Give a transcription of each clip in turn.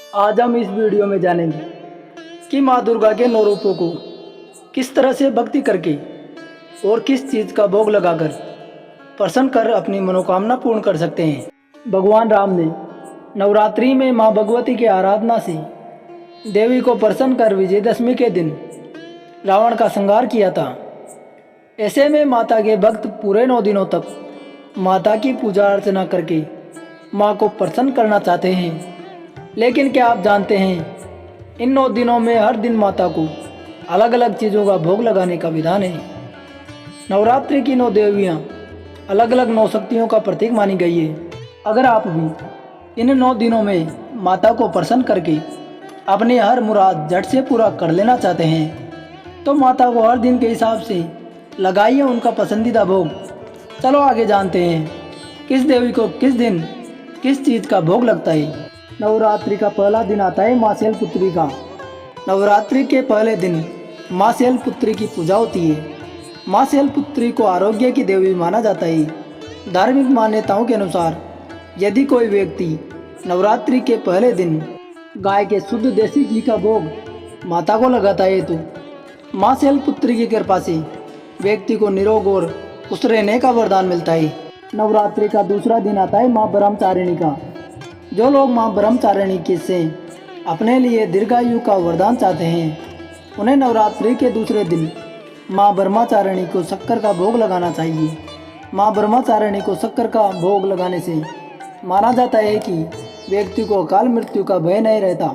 आज हम इस वीडियो में जानेंगे कि माँ दुर्गा के 9 रूपों को किस तरह से भक्ति करके और किस चीज़ का भोग लगाकर प्रसन्न कर अपनी मनोकामना पूर्ण कर सकते हैं। भगवान राम ने नवरात्रि में माँ भगवती की आराधना से देवी को प्रसन्न कर विजयदशमी के दिन रावण का संहार किया था। ऐसे में माता के भक्त पूरे 9 दिनों तक माता की पूजा अर्चना करके माँ को प्रसन्न करना चाहते हैं। लेकिन क्या आप जानते हैं, इन 9 दिनों में हर दिन माता को अलग अलग चीज़ों का भोग लगाने का विधान है। नवरात्रि की 9 देवियाँ अलग अलग 9 शक्तियों का प्रतीक मानी गई है। अगर आप भी इन 9 दिनों में माता को प्रसन्न करके अपनी हर मुराद झट से पूरा कर लेना चाहते हैं तो माता को हर दिन के हिसाब से लगाइए उनका पसंदीदा भोग। चलो आगे जानते हैं किस देवी को किस दिन किस चीज़ का भोग लगता है। नवरात्रि का पहला दिन आता है माँ शैलपुत्री का। नवरात्रि के पहले दिन माँ शैलपुत्री की पूजा होती है। माँ शैलपुत्री को आरोग्य की देवी माना जाता है। धार्मिक मान्यताओं के अनुसार यदि कोई व्यक्ति नवरात्रि के पहले दिन गाय के शुद्ध देसी घी का भोग माता को लगाता है तो माँ शैलपुत्री की कृपा से व्यक्ति को निरोग और खुश रहने का वरदान मिलता है। नवरात्रि का दूसरा दिन आता है माँ ब्रह्मचारिणी का। जो लोग माँ ब्रह्मचारिणी के से अपने लिए दीर्घायु का वरदान चाहते हैं उन्हें नवरात्रि के दूसरे दिन माँ ब्रह्मचारिणी को शक्कर का भोग लगाना चाहिए। माँ ब्रह्मचारिणी को शक्कर का भोग लगाने से माना जाता है कि व्यक्ति को अकाल मृत्यु का भय नहीं रहता।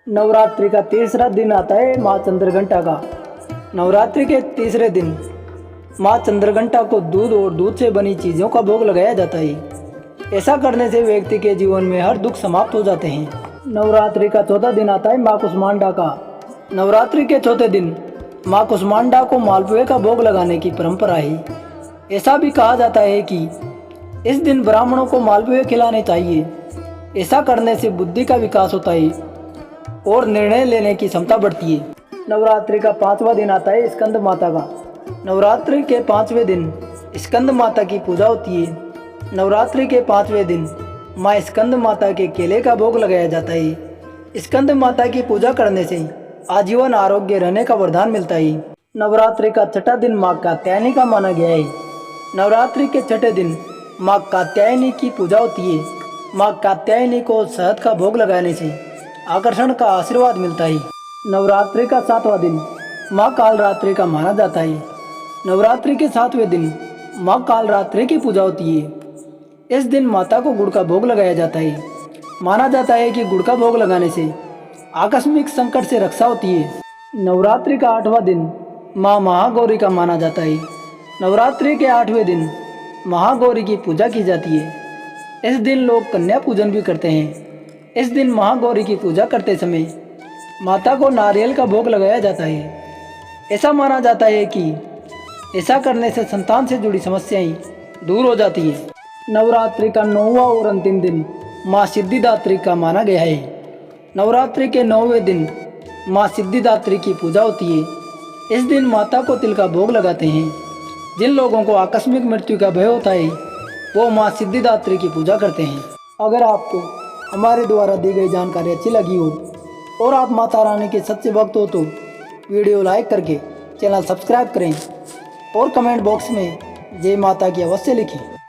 नवरात्रि का तीसरा दिन आता है माँ चंद्रघंटा का। नवरात्रि के तीसरे दिन माँ चंद्रघंटा को दूध और दूध से बनी चीज़ों का भोग लगाया जाता है। ऐसा करने से व्यक्ति के जीवन में हर दुख समाप्त हो जाते हैं। नवरात्रि का चौथा दिन आता है माँ कुष्मांडा का। नवरात्रि के चौथे दिन माँ कुष्मांडा को मालपुए का भोग लगाने की परंपरा है। ऐसा भी कहा जाता है कि इस दिन ब्राह्मणों को मालपुए खिलाने चाहिए। ऐसा करने से बुद्धि का विकास होता है और निर्णय लेने की क्षमता बढ़ती है। नवरात्रि का 5वां दिन आता है स्कंद माता का। नवरात्रि के 5वें दिन स्कंद माता की पूजा होती है। नवरात्रि के 5वें दिन माँ स्कंद माता के केले का भोग लगाया जाता है। स्कंद माता की पूजा करने से आजीवन आरोग्य रहने का वरदान मिलता है। नवरात्रि का छठा दिन माँ कात्यायनी का माना गया है। नवरात्रि के छठे दिन माँ कात्यायनी की पूजा होती है। माँ कात्यायनी को शहद का भोग लगाने से आकर्षण का आशीर्वाद मिलता है। नवरात्रि का 7वां दिन माँ कालरात्रि का माना जाता है। नवरात्रि के 7वें दिन माँ कालरात्रि की पूजा होती है। इस दिन माता को गुड़ का भोग लगाया जाता है। माना जाता है कि गुड़ का भोग लगाने से आकस्मिक संकट से रक्षा होती है। नवरात्रि का 8वां दिन माँ महागौरी का माना जाता है। नवरात्रि के 8वें दिन महागौरी की पूजा की जाती है। इस दिन लोग कन्या पूजन भी करते हैं। इस दिन महागौरी की पूजा करते समय माता को नारियल का भोग लगाया जाता है। ऐसा माना जाता है कि ऐसा करने से संतान से जुड़ी समस्याएं दूर हो जाती है। नवरात्रि का 9वां और अंतिम दिन माँ सिद्धिदात्री का माना गया है। नवरात्रि के 9वें दिन माँ सिद्धिदात्री की पूजा होती है। इस दिन माता को तिल का भोग लगाते हैं। जिन लोगों को आकस्मिक मृत्यु का भय होता है वो माँ सिद्धिदात्री की पूजा करते हैं। अगर आपको हमारे द्वारा दी गई जानकारी अच्छी लगी हो और आप माता रानी के सच्चे भक्त हो तो वीडियो लाइक करके चैनल सब्सक्राइब करें और कमेंट बॉक्स में जय माता की अवश्य लिखें।